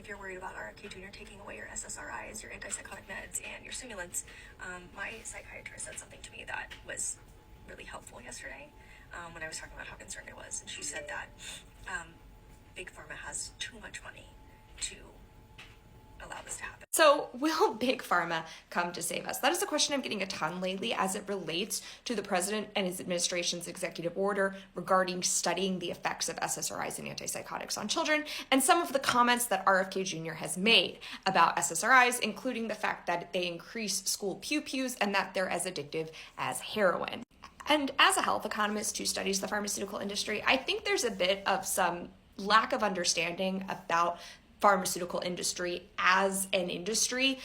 if you're worried about RFK Jr. taking away your SSRIs, your antipsychotic meds, and your stimulants, my psychiatrist said something to me that was really helpful yesterday when I was talking about how concerned I was. And she said that Big Pharma has too much money to allow this to happen. So will Big Pharma come to save us? That is a question I'm getting a ton lately as it relates to the president and his administration's executive order regarding studying the effects of SSRIs and antipsychotics on children, and some of the comments that RFK Jr. has made about SSRIs, including the fact that they increase school pew-pews and that they're as addictive as heroin. And as a health economist who studies the pharmaceutical industry, I think there's a bit of some lack of understanding about pharmaceutical industry as an industry.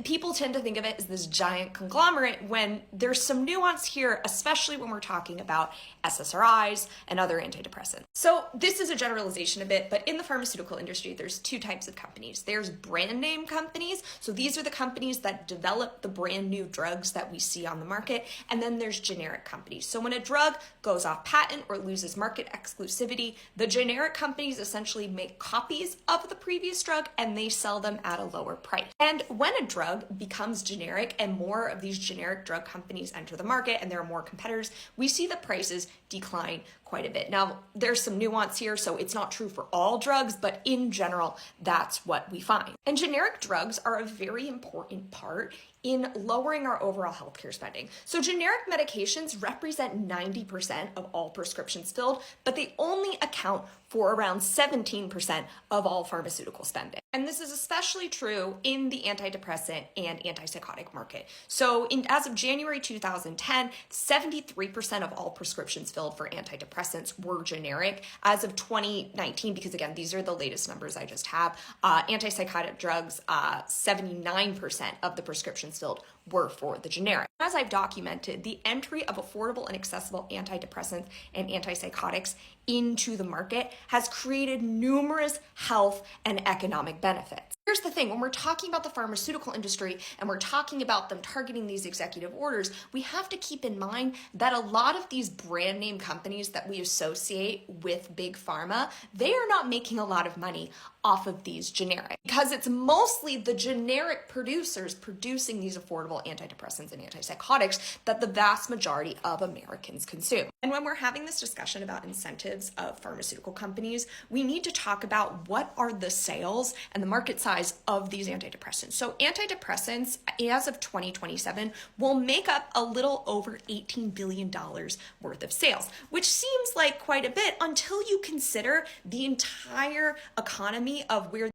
People tend to think of it as this giant conglomerate when there's some nuance here, especially when we're talking about SSRIs and other antidepressants. So this is a generalization a bit, but in the pharmaceutical industry, there's two types of companies. There's brand name companies. So these are the companies that develop the brand new drugs that we see on the market. And then there's generic companies. So when a drug goes off patent or loses market exclusivity, the generic companies essentially make copies of the previous drug and they sell them at a lower price. And when a drug becomes generic and more of these generic drug companies enter the market and there are more competitors, we see the prices decline quite a bit. Now, there's some nuance here, so it's not true for all drugs, but in general, that's what we find. And generic drugs are a very important part in lowering our overall healthcare spending. So generic medications represent 90% of all prescriptions filled, but they only account for around 17% of all pharmaceutical spending. And this is especially true in the antidepressant and antipsychotic market. So as of January 2010, 73% of all prescriptions filled for antidepressants were generic. As of 2019, because again, these are the latest numbers I just have, antipsychotic drugs, 79% of the prescriptions filled were for the generic. As I've documented, the entry of affordable and accessible antidepressants and antipsychotics into the market has created numerous health and economic benefits. Here's the thing, when we're talking about the pharmaceutical industry and we're talking about them targeting these executive orders, we have to keep in mind that a lot of these brand name companies that we associate with Big Pharma, they are not making a lot of money off of these generic, because it's mostly the generic producers producing these affordable antidepressants and antipsychotics that the vast majority of Americans consume. And when we're having this discussion about incentives of pharmaceutical companies, we need to talk about what are the sales and the market size of these antidepressants. So antidepressants, as of 2027, will make up a little over $18 billion worth of sales, which seems like quite a bit until you consider the entire economy of where